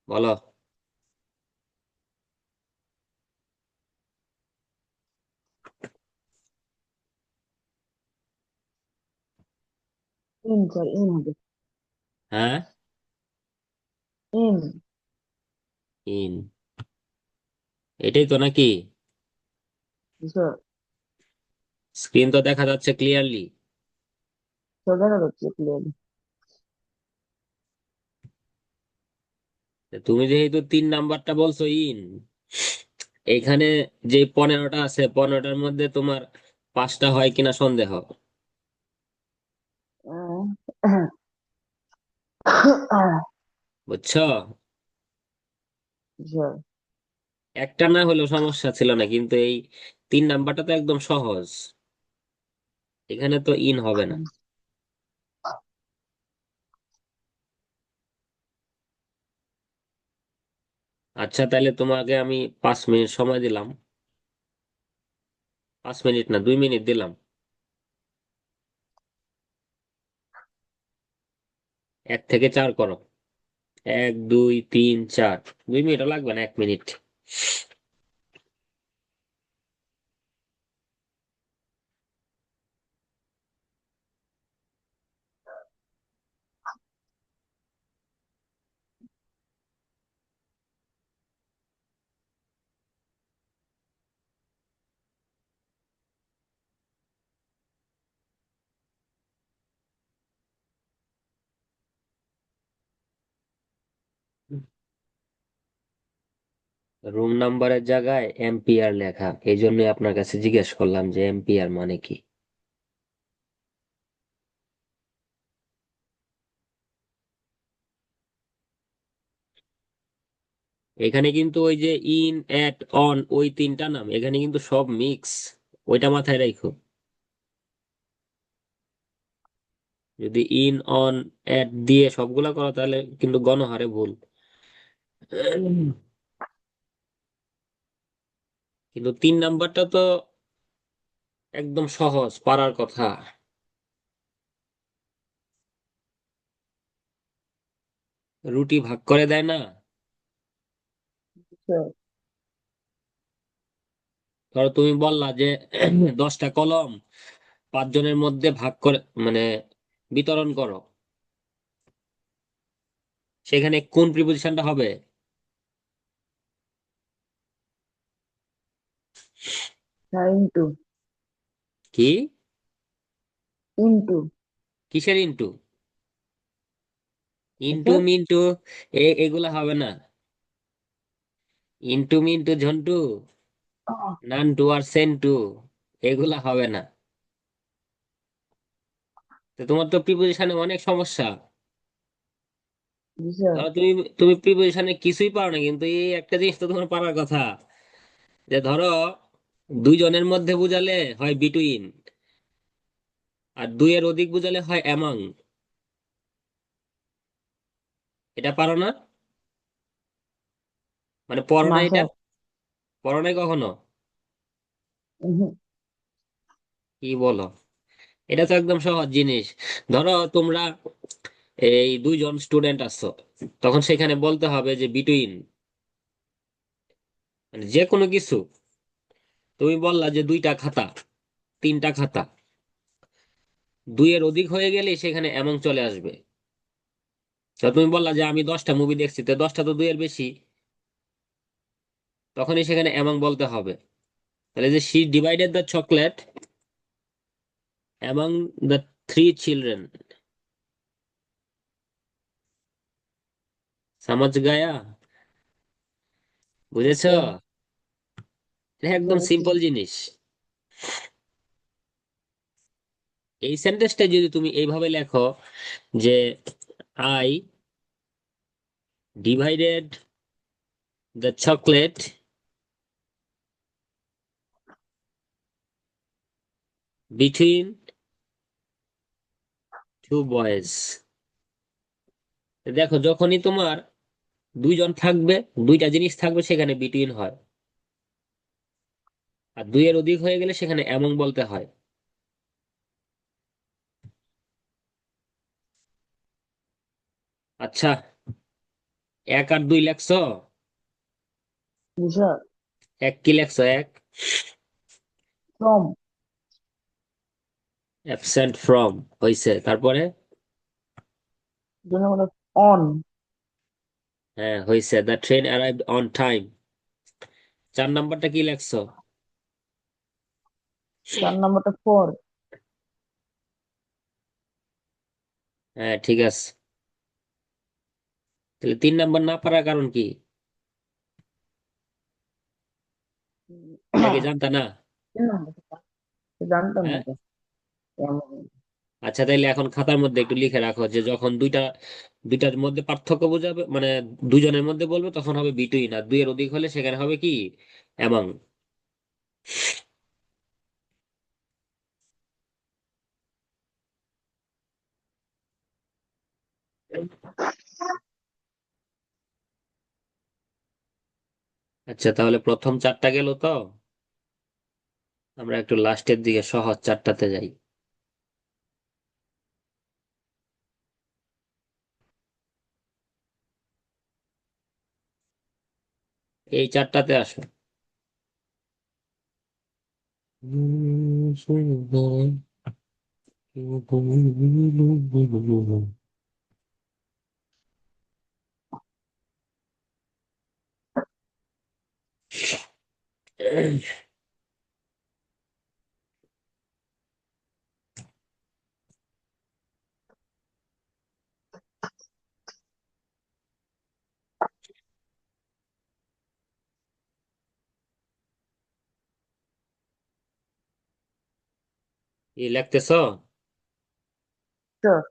বলো। In sir, in হবে। হ্যাঁ। ইন। ইন। এটাই তো নাকি? স্যার। স্ক্রিন তো দেখা যাচ্ছে ক্লিয়ারলি। স্যার দেখা যাচ্ছে ক্লিয়ারলি। তুমি যেহেতু 3 নাম্বারটা বলছো ইন, এখানে যে 15টা আছে 15টার মধ্যে তোমার 5টা হয় কিনা সন্দেহ। বুঝছো? স্যার। একটা না হলেও সমস্যা ছিল না, কিন্তু এই 3 নাম্বারটা তো একদম সহজ। এখানে তো ইন হবে না। আচ্ছা, তাহলে তোমাকে আমি 5 মিনিট সময় দিলাম। 5 মিনিট না, 2 মিনিট দিলাম। 1 থেকে 4 করো। 1 2 3 4। 2 মিনিটও লাগবে না, 1 মিনিট। রুম নাম্বারের জায়গায় এম্পিয়ার লেখা, এই জন্যই আপনার কাছে জিজ্ঞেস করলাম যে এম্পিয়ার মানে কি। এখানে কিন্তু ওই যে ইন, এট, অন, ওই 3টা নাম এখানে কিন্তু সব মিক্স। ওইটা মাথায় রাখো। যদি ইন, অন, এট দিয়ে সবগুলা করো তাহলে কিন্তু গণহারে ভুল। কিন্তু 3 নাম্বারটা তো একদম সহজ, পারার কথা। রুটি ভাগ করে দেয় না? স্যার। ধরো তুমি বললা যে 10টা কলম 5 জনের মধ্যে ভাগ করে, মানে বিতরণ করো। সেখানে কোন প্রিপোজিশনটা হবে? Sir into. কি? ইনটু। কিসের ইনটু? Into sir. মিন্টু এগুলা হবে না। ইনটু মিন্টু ঝন্টু, নান্টু আর সেন্টু এগুলা হবে না। তো তোমার তো প্রিপোজিশনে অনেক সমস্যা। জি স্যার। ধরো তুমি তুমি প্রিপোজিশনে কিছুই পারো না, কিন্তু এই একটা জিনিস তো তোমার পারার কথা। যে ধরো 2 জনের মধ্যে বুঝালে হয় বিটুইন, আর 2-এর অধিক বুঝালে হয় অ্যামং। এটা পারো না? মানে পড়ো না না এটা? স্যার। পড়ো নাই কখনো? উহু। কি বলো! এটা তো একদম সহজ জিনিস। ধরো তোমরা এই 2 জন স্টুডেন্ট আছো, তখন সেখানে বলতে হবে যে বিটুইন, মানে যে কোনো কিছু। তুমি বললা যে 2টা খাতা, 3টা খাতা, 2-এর অধিক হয়ে গেলে সেখানে এমন চলে আসবে। তো তুমি বললা যে আমি 10টা মুভি দেখছি, তো 10টা তো 2-এর বেশি, তখনই সেখানে এমন বলতে হবে। তাহলে যে she divided the chocolate among the 3 children. সমাজ গায়া? বুঝেছো? স্যার। এটা একদম বুঝছি। সিম্পল জিনিস। এই সেন্টেন্সটা যদি তুমি এইভাবে লেখো যে I divided the chocolate between 2 boys. দেখো, যখনই তোমার 2 জন থাকবে, 2টা জিনিস থাকবে, সেখানে বিটুইন হয়। আর 2-এর অধিক হয়ে গেলে সেখানে এমন বলতে হয়। আচ্ছা, এক আর দুই লেখছো? জি স্যার। এক কি লেখছো? এক ফ্রম। অ্যাবসেন্ট ফ্রম হইছে, তারপরে? জন্য মানে অন। হ্যাঁ হইছে, the train arrived on time. চার নাম্বারটা কি লেখছো? 4 নাম্বারটা ফর। হ্যাঁ ঠিক আছে। তাহলে 3 নাম্বার না পারার কারণ কি? এটা কি জানতা না? 3 নাম্বার জানতাম না হ্যাঁ। তো। এমন। আচ্ছা তাইলে এখন খাতার মধ্যে একটু লিখে রাখো যে যখন দুইটার মধ্যে পার্থক্য বোঝাবে, মানে দুজনের মধ্যে বলবে, তখন হবে বিটুইন, আর দুইয়ের অধিক হলে সেখানে হবে কি? অ্যামং। আচ্ছা তাহলে প্রথম চারটা গেল তো, আমরা একটু লাস্টের দিকে সহজ চারটাতে যাই। এই চারটাতে আসো। এই লিখতেছ? স্যার।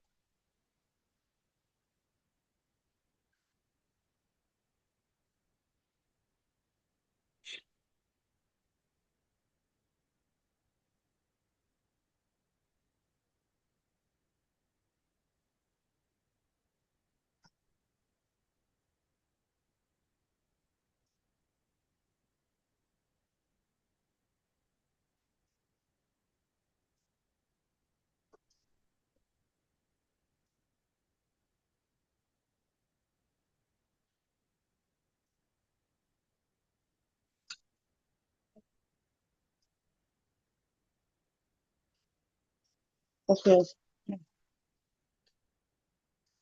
ওকে।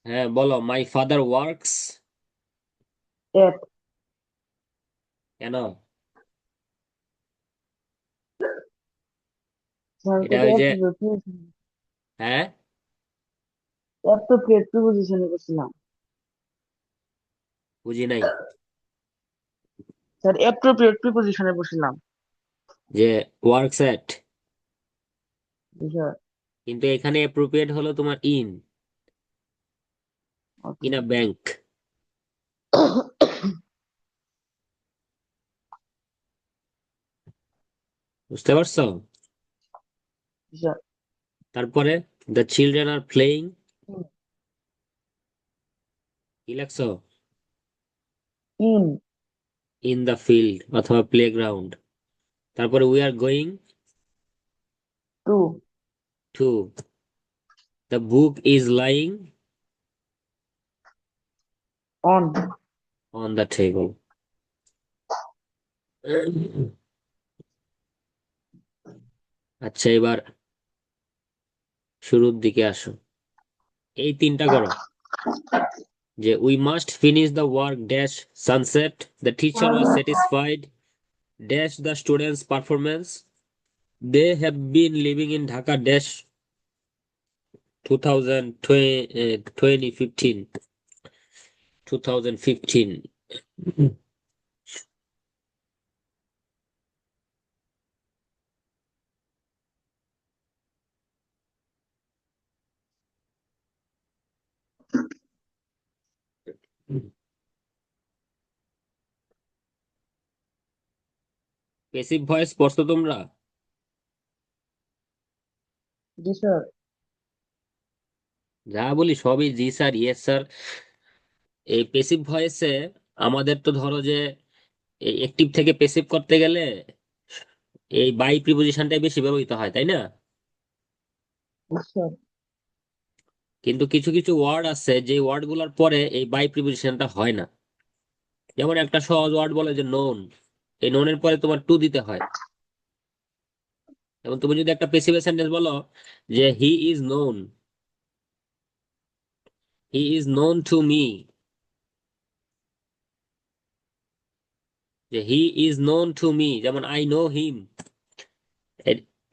হ্যাঁ বলো, মাই ফাদার ওয়ার্কস। এট। কেন? স্যার এটা এটা ওই যে, অ্যাপ্রোপ্রিয়েশন। হ্যাঁ অ্যাপ্রোপ্রিয়েট প্রিপোজিশনে করছিলাম। বুঝি নাই। স্যার অ্যাপ্রোপ্রিয়েট প্রিপোজিশনে বসছিলাম। যে ওয়ার্কস এট, জি স্যার। কিন্তু এখানে অ্যাপ্রোপ্রিয়েট হলো তোমার in, okay. In a bank. বুঝতে পারছো? জি স্যার। তারপরে দ্য চিলড্রেন আর প্লেইং, কি লাগছো? ইন। ইন দ্য ফিল্ড অথবা প্লে গ্রাউন্ড। তারপরে we are going to. To, the book is lying on. On the table. আচ্ছা এবার শুরুর দিকে আসো, এই তিনটা করো। যে we must finish the work dash sunset, the teacher was satisfied dash the students performance, they have been living in Dhaka dash 2015। Passive voice পড়ছো তোমরা? জি স্যার। যা বলি সবই জি স্যার, ইয়েস স্যার। এই পেসিভ ভয়েসে আমাদের তো ধরো যে এই অ্যাক্টিভ থেকে পেসিভ করতে গেলে এই বাই প্রিপোজিশনটাই বেশি ব্যবহৃত হয়, তাই না? জি স্যার। কিন্তু কিছু কিছু ওয়ার্ড আছে যে ওয়ার্ড গুলার পরে এই বাই প্রিপোজিশনটা হয় না। যেমন একটা সহজ ওয়ার্ড বলে যে নোন, এই নোনের পরে তোমার টু দিতে হয়। এবং তুমি যদি একটা পেসিভ সেন্টেন্স বলো যে he is known to me, যে he is known to me, যেমন আই নো হিম,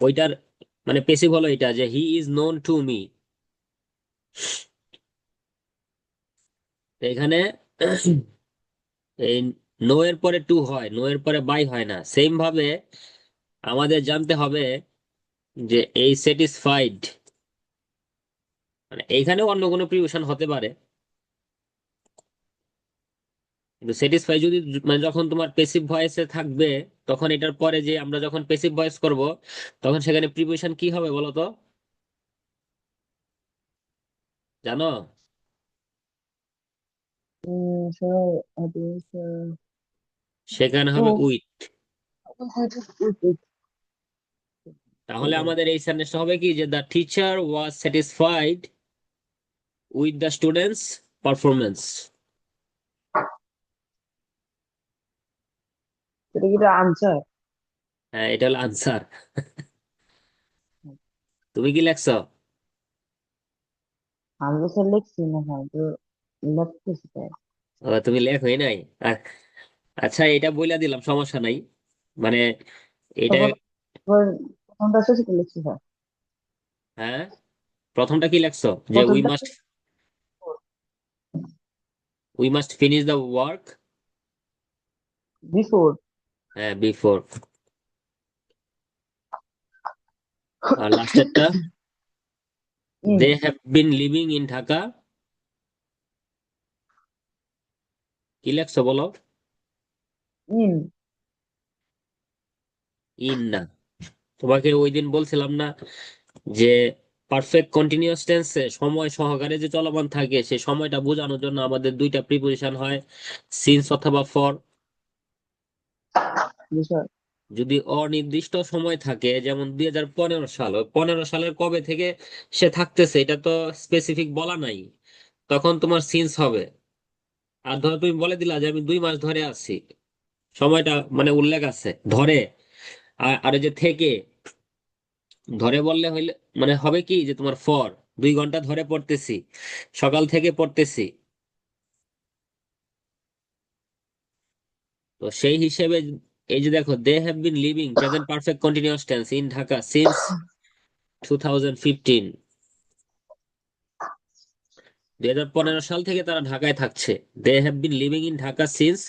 ওইটার মানে পেসিভ হলো এটা যে he is known to me. এখানে এই নো এর পরে টু হয়, নো এর পরে বাই হয় না। সেম ভাবে আমাদের জানতে হবে যে এই স্যাটিসফাইড, মানে এইখানেও অন্য কোনো প্রিপোজিশন হতে পারে, কিন্তু স্যাটিসফাই যদি মানে যখন তোমার পেসিভ ভয়েসে থাকবে, তখন এটার পরে যে আমরা যখন পেসিভ ভয়েস করব, তখন সেখানে প্রিপোজিশন কি হবে বলো তো, জানো? So it is সেখানে হবে two. উইথ। তাহলে আমাদের এই সেন্টেন্সটা হবে কি, যে the teacher was satisfied with the students performance. এটা কি আনসার? হ্যাঁ, এটা হলো আনসার। তুমি কি লেখছো? আমি তো স্যার লিখছি না, হ্যাঁ তো লিখতেছি তাই। তুমি লেখোই নাই। আর আচ্ছা, এটা বইলা দিলাম, সমস্যা নাই। মানে এটা, তখন এবার প্রথমটা শেষে কি লিখছি স্যার? হ্যাঁ, প্রথমটা কি লেখছো যে উই প্রথমটা must, finish the work. Before. হ্যাঁ, বিফোর। আর লাস্টেরটা in. They have been living in Dhaka, কি লেখছো বলো? ইন। ইন না, তোমাকে ওই দিন বলছিলাম না যে পারফেক্ট কন্টিনিউয়াস টেন্সে সময় সহকারে যে চলমান থাকে, সে সময়টা বোঝানোর জন্য আমাদের দুইটা প্রিপোজিশন হয়, সিন্স অথবা ফর। G sir. যদি অনির্দিষ্ট সময় থাকে, যেমন 2015 সাল, ওই 15 সালের কবে থেকে সে থাকতেছে এটা তো স্পেসিফিক বলা নাই, তখন তোমার সিন্স হবে। আর ধরো তুমি বলে দিলা যে আমি 2 মাস ধরে আছি, সময়টা মানে উল্লেখ আছে ধরে। আর এই যে থেকে, ধরে বললে হইলে মানে হবে কি যে তোমার ফর, 2 ঘন্টা ধরে পড়তেছি, সকাল থেকে পড়তেছি। তো সেই হিসেবে এই যে দেখো, they have been living present perfect continuous tense in Dhaka since 2015। 2015 সাল থেকে তারা ঢাকায় থাকছে। They have been living in Dhaka since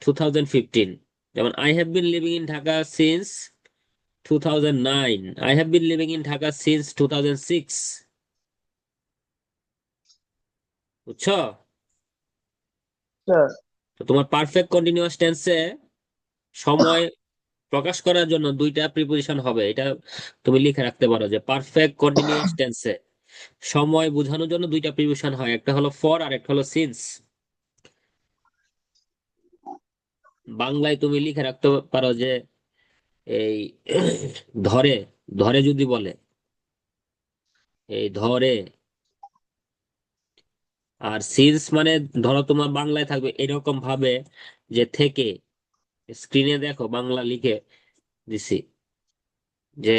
2015। যেমন I have been living in Dhaka since 2009, I have been living in Dhaka since 2006। বুঝছো? স্যার। তো তোমার পারফেক্ট কন্টিনিউয়াস টেন্সে সময় প্রকাশ করার জন্য দুইটা প্রিপোজিশন হবে, এটা তুমি লিখে রাখতে পারো যে পারফেক্ট কন্টিনিউয়াস টেন্সে সময় বোঝানোর জন্য দুইটা প্রিপোজিশন হয়, একটা হলো ফর আর একটা হলো সিন্স। বাংলায় তুমি লিখে রাখতে পারো যে এই ধরে, যদি বলে এই ধরে, আর সিন্স মানে ধরো তোমার বাংলায় থাকবে এরকম ভাবে যে থেকে। স্ক্রিনে দেখো বাংলা লিখে দিছি, যে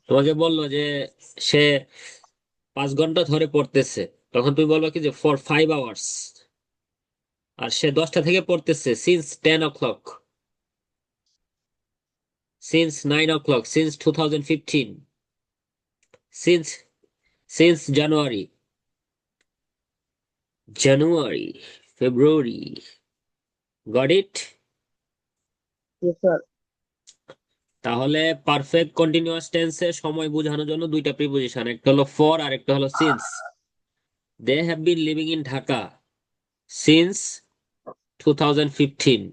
তোমাকে বললো যে সে 5 ঘন্টা ধরে পড়তেছে, তখন তুমি বলবো কি যে ফর 5 আওয়ার্স। আর সে 10টা থেকে পড়তেছে since 10 o'clock, since 9 o'clock, since 2015, since January, January, February. Got it? G sir. তাহলে পারফেক্ট কন্টিনিউয়াস টেন্সে সময় বোঝানোর জন্য দুইটা প্রিপোজিশন, একটা হলো ফর আর একটা হলো since. They have been living in Dhaka since 2015।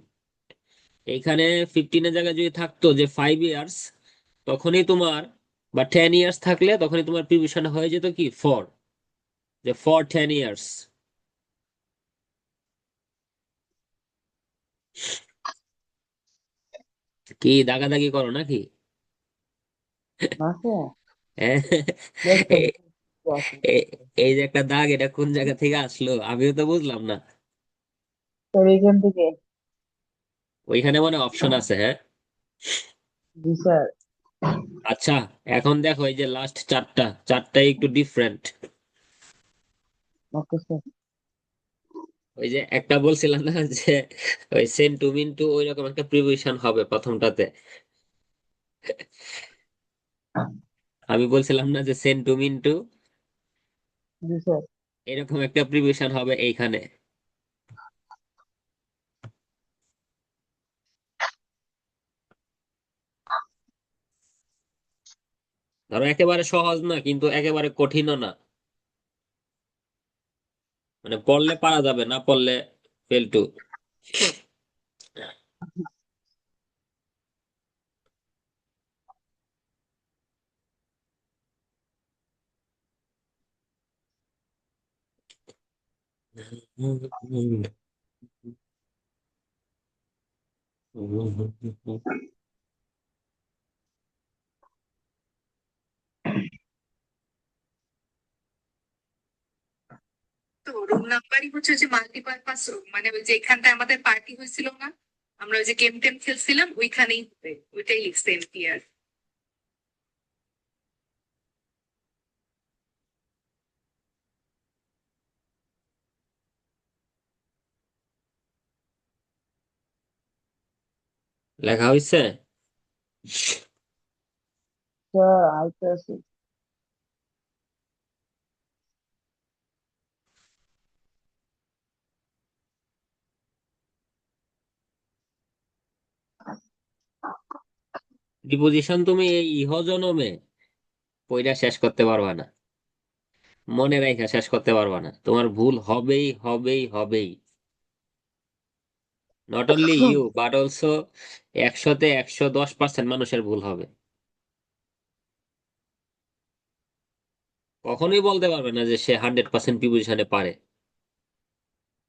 এখানে 15-এর জায়গায় যদি থাকতো যে 5 ইয়ার্স, তখনই তোমার, বা 10 ইয়ার্স থাকলে তখনই তোমার প্রিপোজিশন হয়ে যেত কি ফর, যে ফর 10 ইয়ার্স। কি দাগাদাগি করো নাকি? না স্যার। হ্যাঁ? দেখছেন এ- কি আছে? এই যে একটা দাগ, এটা কোন জায়গা থেকে আসলো আমিও তো বুঝলাম না। স্যার এইখান থেকে। ওইখানে মানে অপশন আছে, হ্যাঁ। জি স্যার। আচ্ছা, এখন দেখো এই যে লাস্ট চারটা, চারটাই একটু ডিফারেন্ট। Okay sir. ওই যে একটা বলছিলাম না যে ওই সেন্ট টু মিন টু ওই রকম একটা প্রিপোজিশন হবে প্রথমটাতে। আমি বলছিলাম না যে সেন্ট টু মিন টু, জি স্যার। এরকম একটা প্রিপোজিশন হবে এইখানে। ধরো একেবারে সহজ না কিন্তু একেবারে কঠিনও না, মানে পড়লে পারা যাবে, না পড়লে ফেল টু। তো রুম নাম্বারই হচ্ছে যে মাল্টিপারপাস রুম, মানে ওই যে এখানটায় আমাদের পার্টি হয়েছিল না, আমরা ওই যে গেম টেম খেলছিলাম ওইখানেই হবে, ওইটাই লিখছে এমপিআর। লেখা হয়েছে। স্যার আইতেছি। প্রিপোজিশন তুমি এই ইহ জনমে পইরা শেষ করতে পারবা না, মনে রাখা শেষ করতে পারবা না, তোমার ভুল হবেই হবেই হবেই। Not only you but also 100-তে 110% মানুষের ভুল হবে। কখনোই বলতে পারবে না যে সে 100% প্রিপোজিশনে পারে,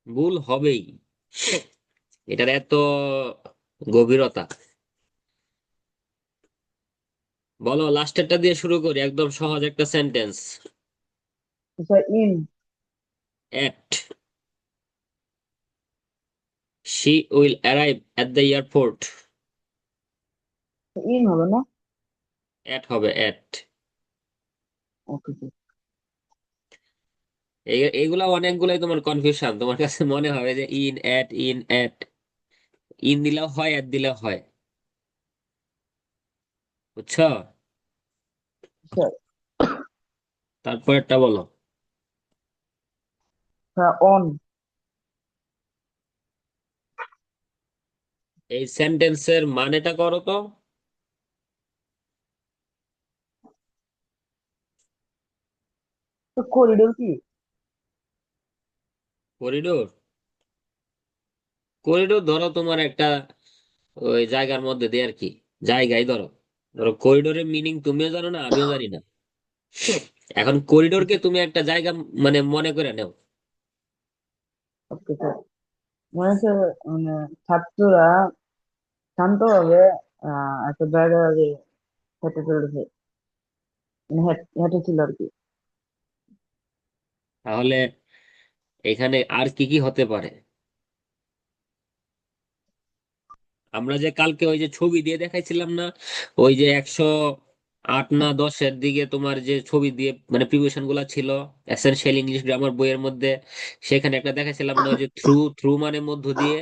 ভুল হবেই। এটার এত গভীরতা। বলো, লাস্টেরটা দিয়ে শুরু করি, একদম সহজ একটা sentence. Sir in. At, she will arrive at the airport. In হবে না? এট হবে, এট। Okay sir. এইগুলা অনেকগুলাই তোমার কনফিউশন, তোমার কাছে মনে হবে যে in at in at, in দিলেও হয় এট দিলেও হয়, বুঝছো? স্যার। তারপরেরটা বলো। Sir on. এই সেন্টেন্সের মানেটা করো তো। তো করিডোর কি? করিডোর, করিডোর ধরো তোমার একটা ওই জায়গার মধ্যে দিয়ে আর কি, জায়গায় ধরো। ধরো করিডোরের মিনিং তুমিও জানো না আমিও জানি না, এখন করিডোরকে তুমি একটা জায়গা মানে মনে করে নাও। Okay sir. মানে স্যার, মানে ছাত্ররা শান্তভাবে একটা জায়গায় আগে হেঁটে চলেছে, মানে হেঁটে ছিল আর কি। তাহলে এখানে আর কি কি হতে পারে? আমরা যে কালকে ওই যে ছবি দিয়ে দেখাইছিলাম না, ওই যে 108 না 10-এর দিকে তোমার যে ছবি দিয়ে মানে প্রিপারেশন গুলা ছিল এসেনশিয়াল ইংলিশ গ্রামার বইয়ের মধ্যে, সেখানে একটা দেখাইছিলাম না ওই যে থ্রু, থ্রু মানে মধ্য দিয়ে।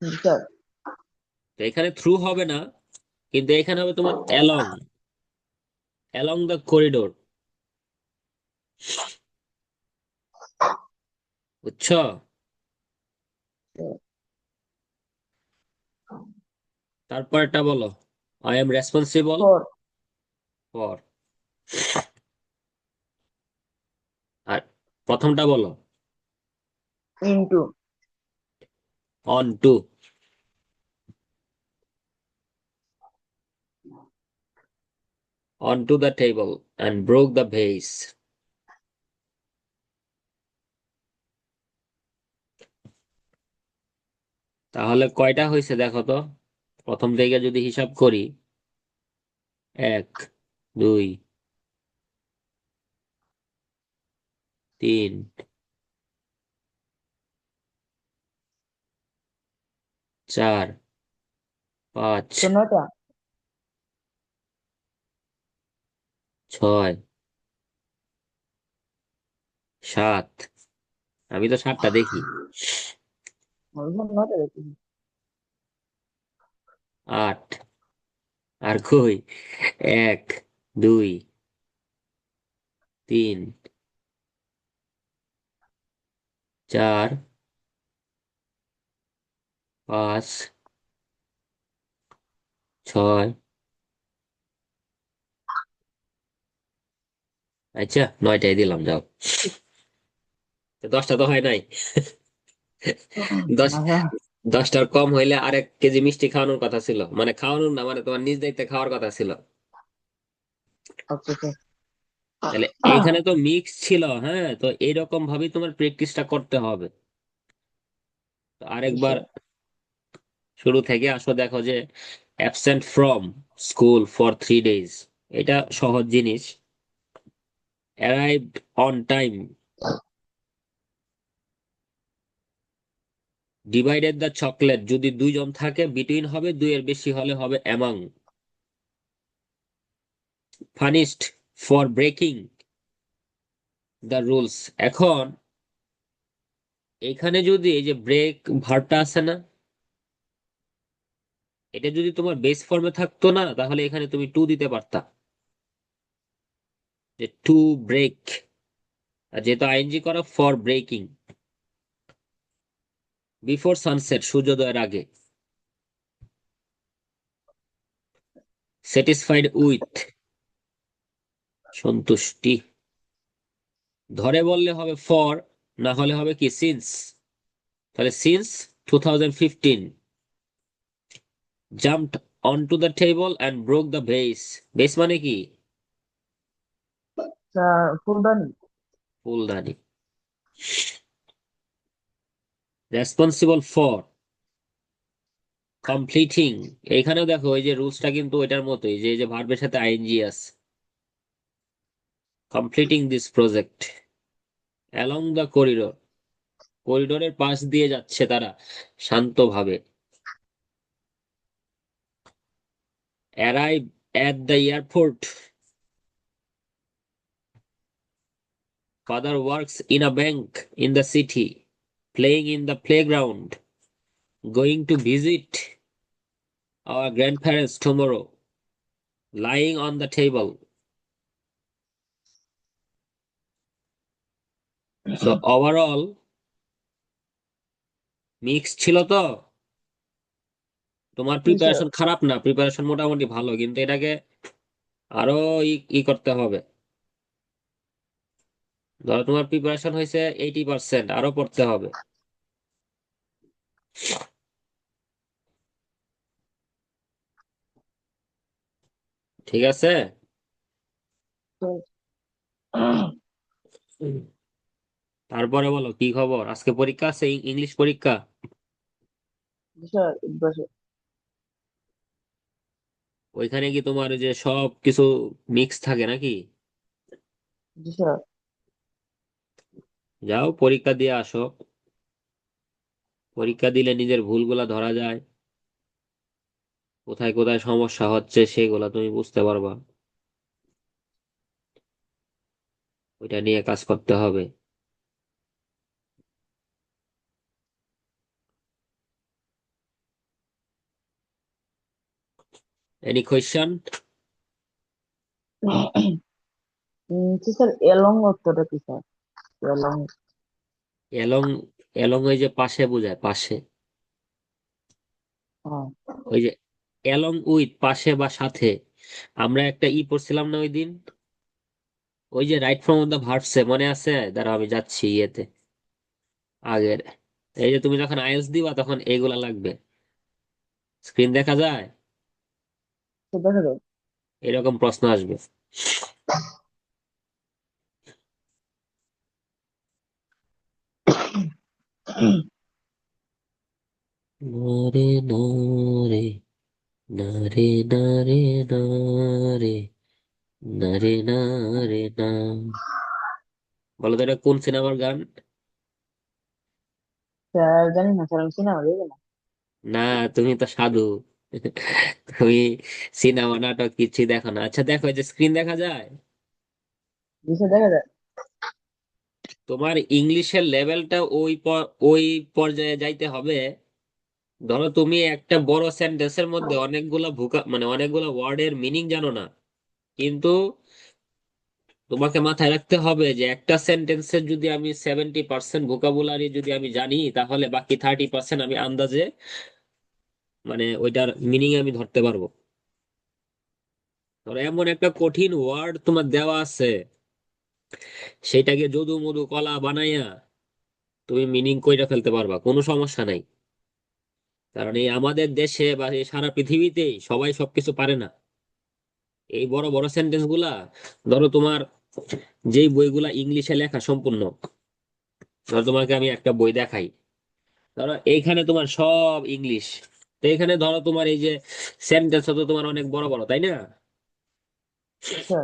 জি স্যার। তো এখানে থ্রু হবে না, কিন্তু এখানে হবে তোমার অ্যালং, অ্যালং দ্য করিডোর, বুঝছো? তারপরটা বলো, I am responsible for. For. আর প্রথমটা বলো, into. On to, on to the table and broke the vase. তাহলে কয়টা হয়েছে দেখো তো, প্রথম থেকে যদি হিসাব করি, 1, 2, 3, 4, 5, তো 9টা। 6, 7, আমি তো 7টা দেখি। আমি তো 9টা দেখি। 8, আর কই, 1, 2, 3, 4, 5, 6, আচ্ছা 9টাই দিলাম, যাও। তো 10টা তো হয় নাই। দশ আচ্ছা। 10টার কম হইলে 1 কেজি মিষ্টি খাওয়ানোর কথা ছিল, মানে খাওয়ানোর না, মানে তোমার নিজ দায়িত্বে খাওয়ার কথা ছিল। আচ্ছা আচ্ছা। তাহলে এইখানে তো মিক্স ছিল, হ্যাঁ, তো এইরকম ভাবেই তোমার প্র্যাকটিসটা করতে হবে। তো আরেকবার বিষয়। শুরু থেকে আসো, দেখো যে absent from school for 3 days, এটা সহজ জিনিস। Arrived on time, divided the chocolate, যদি 2 জন থাকে বিটুইন হবে, 2 এর বেশি হলে হবে among. Punished for breaking the rules. এখন এখানে যদি এই যে ব্রেক ভার্বটা আছে না, এটা যদি তোমার বেস ফর্মে থাকতো না, তাহলে এখানে তুমি টু দিতে পারতা, যে টু ব্রেক। আর যেহেতু আইএনজি করা, ফর ব্রেকিং। বিফোর সানসেট, সূর্যোদয়ের আগে। স্যাটিসফাইড উইথ, সন্তুষ্টি। ধরে বললে হবে ফর, না হলে হবে কি সিন্স। তাহলে since 2015 jumped অনটু the table and broke the base. Base মানে কি? ফুলদানি। ফুলদানি। Responsible for, completing. এখানেও দেখো ওই যে রুলসটা কিন্তু ওইটার মতোই, যে এই যে ভার্বের সাথে আইএনজি আছে। Completing this project. Along the corridor, করিডোরের পাশ দিয়ে যাচ্ছে তারা শান্তভাবে। Arrive at the airport, father works in a bank in the city, playing in the playground, going to visit our grandparents tomorrow, lying on the table. So overall mix ছিল তো। তোমার বিষয়। প্রিপারেশন খারাপ না, প্রিপারেশন মোটামুটি ভালো, কিন্তু এটাকে আরো ই করতে হবে। ধরো তোমার প্রিপারেশন হয়েছে 80%, আরো পড়তে হবে। ঠিক আছে। হুম। তারপরে বলো কি খবর, আজকে পরীক্ষা আছে, ইংলিশ পরীক্ষা। বিষয় বিষয়। ওইখানে কি তোমার ওই যে সব কিছু মিক্স থাকে নাকি? বিষয়। যাও পরীক্ষা দিয়ে আসো, পরীক্ষা দিলে নিজের ভুলগুলা ধরা যায়, কোথায় কোথায় সমস্যা হচ্ছে সেগুলা তুমি বুঝতে পারবা। ওইটা নিয়ে কাজ করতে হবে। Any question? স্যার এলং অর্থটা কি স্যার? এলং। এলং, এলং ওই যে পাশে বোঝায়, পাশে। হ্যাঁ। ওই যে অ্যালং উইথ, পাশে বা সাথে। আমরা একটা পড়ছিলাম না ওই দিন, ওই যে রাইট ফ্রম দ্য ভার্বসে, মনে আছে? দাঁড়াও আমি যাচ্ছি ইয়েতে, আগের। এই যে তুমি যখন আইএলটিএস দিবা তখন এইগুলা লাগবে। স্ক্রিন দেখা যায়? তো দেখা যায়। এরকম প্রশ্ন আসবে। নারে নারে, নারে নারে, নারে নারে, নারে না। বলো তো এটা কোন সিনেমার গান? স্যার জানি না স্যার, আমি সিনেমা দেখি না। না, তুমি তো সাধু। তুমি সিনেমা নাটক কিছু দেখো না। আচ্ছা দেখো, এই যে স্ক্রিন দেখা যায়, নিচে দেখা যায়। তোমার ইংলিশের লেভেলটা ওই পর্যায়ে যাইতে হবে। ধরো তুমি একটা বড় সেন্টেন্সের মধ্যে অনেকগুলা মানে অনেকগুলা ওয়ার্ডের মিনিং জানো না, কিন্তু তোমাকে মাথায় রাখতে হবে যে একটা সেন্টেন্সের যদি আমি 70% ভোকাবুলারি যদি আমি জানি, তাহলে বাকি 30% আমি আন্দাজে মানে ওইটার মিনিং আমি ধরতে পারবো। ধরো এমন একটা কঠিন ওয়ার্ড তোমার দেওয়া আছে, সেটাকে যদু মধু কলা বানাইয়া তুমি মিনিং কইরা ফেলতে পারবা, কোনো সমস্যা নাই। কারণ এই আমাদের দেশে বা এই সারা পৃথিবীতেই সবাই সবকিছু পারে না। এই বড় বড় সেন্টেন্স গুলা, ধরো তোমার যেই বইগুলা ইংলিশে লেখা সম্পূর্ণ, ধরো তোমাকে আমি একটা বই দেখাই, ধরো এইখানে তোমার সব ইংলিশ, তো এখানে ধরো তোমার এই যে সেন্টেন্স তো তোমার অনেক বড় বড়, তাই না? আচ্ছা,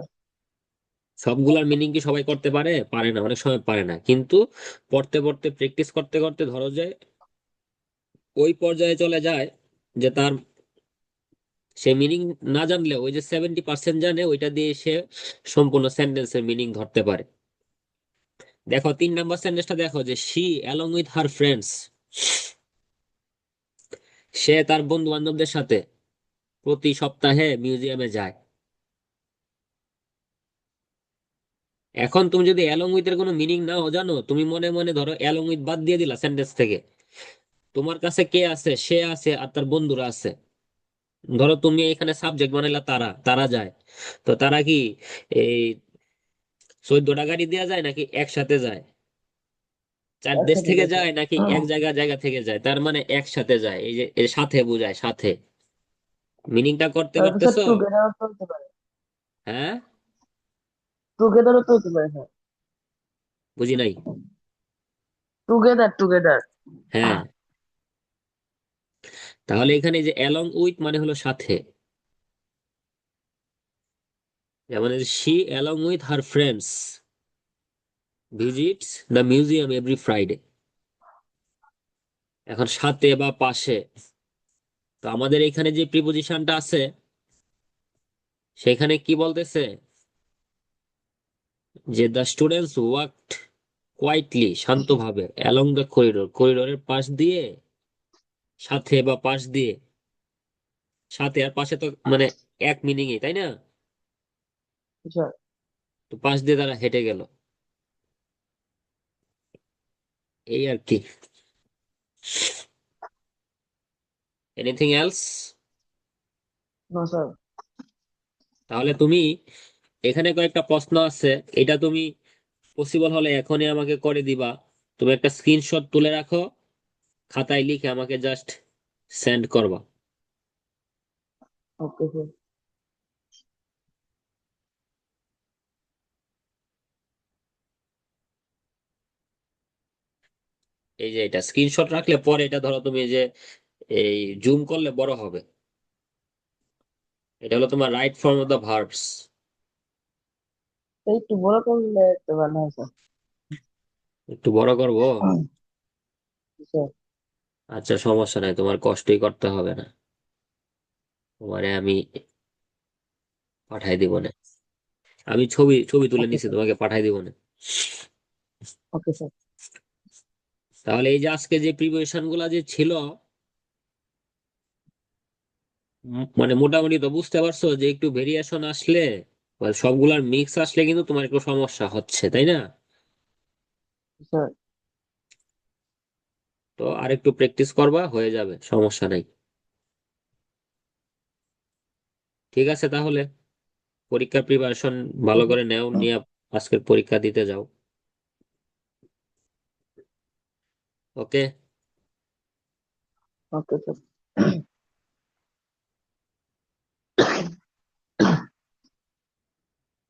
সবগুলার মিনিং কি সবাই করতে পারে? পারে না, অনেক সময় পারে না, কিন্তু পড়তে পড়তে প্র্যাকটিস করতে করতে ধরো যে ওই পর্যায়ে চলে যায় যে তার সে মিনিং না জানলে ওই যে 70% জানে, ওইটা দিয়ে সে সম্পূর্ণ সেন্টেন্সের মিনিং ধরতে পারে। দেখো 3 নম্বর সেন্টেন্সটা দেখো, যে she along with her friends, সে তার বন্ধু বান্ধবদের সাথে প্রতি সপ্তাহে মিউজিয়ামে যায়। এখন তুমি যদি অ্যালং উইথ এর কোনো মিনিং নাও জানো, তুমি মনে মনে ধরো অ্যালং উইথ বাদ দিয়ে দিলা সেন্টেন্স থেকে, তোমার কাছে কে আছে? সে আছে আর তার বন্ধুরা আছে। ধরো তুমি এখানে সাবজেক্ট বানাইলা, তারা তারা যায়। তো তারা কি এই 14টা গাড়ি দেওয়া যায় নাকি একসাথে যায়? চার দেশ একসাথে থেকে দেখো। যায় নাকি এক জায়গা থেকে যায়? তার মানে একসাথে যায়, এই যে এর সাথে বোঝায়, সাথে। মিনিংটা করতে তাহলে তো স্যার পারতেছো? টুগেদারও তো হতে পারে। হ্যাঁ, টুগেদারও তো হতে পারে স্যার। বুঝি নাই। Together together. হ্যাঁ, তাহলে এখানে যে অ্যালং উইথ মানে হলো সাথে, যেমন she along with her friends visits the museum every Friday. এখন সাথে বা পাশে, তো আমাদের এখানে যে প্রিপোজিশনটা আছে, সেখানে কি বলতেছে? যে দ্য স্টুডেন্টস ওয়াকড কোয়াইটলি, শান্তভাবে, অ্যালং দ্য করিডোর, করিডোরের পাশ দিয়ে, সাথে বা পাশ দিয়ে। সাথে আর পাশে তো মানে এক মিনিংই, তাই না? স্যার। তো পাশ দিয়ে তারা হেঁটে গেল, এই আর কি। Anything else? No sir. তাহলে তুমি এখানে কয়েকটা প্রশ্ন আছে, এটা তুমি পসিবল হলে এখনই আমাকে করে দিবা। তুমি একটা স্ক্রিনশট তুলে রাখো, খাতায় লিখে আমাকে জাস্ট সেন্ড করবা। Okay sir. এই যে এটা স্ক্রিনশট রাখলে পরে এটা ধরো তুমি এই যে এই জুম করলে বড় হবে। এটা হলো তোমার right form of the verbs. একটু বড় করলে একটু ভালো হয় স্যার। একটু বড় করব? স্যার। আচ্ছা, সমস্যা নাই, তোমার কষ্টই করতে হবে না, তোমারে আমি পাঠাই দিব না। আমি ছবি ছবি তুলে ওকে নিছি, স্যার। তোমাকে পাঠাই দিব না। Okay sir. তাহলে এই যে আজকে যে প্রিপারেশন গুলা যে ছিল, মানে মোটামুটি তো বুঝতে পারছো যে একটু ভেরিয়েশন আসলে বা সবগুলার মিক্স আসলে কিন্তু তোমার একটু সমস্যা হচ্ছে, তাই না? স্যার। তো আর একটু প্র্যাকটিস করবা, হয়ে যাবে, সমস্যা নাই। ঠিক আছে তাহলে, পরীক্ষার প্রিপারেশন ভালো করে নেও, নিয়ে আজকের পরীক্ষা দিতে যাও। ওকে। Okay sir.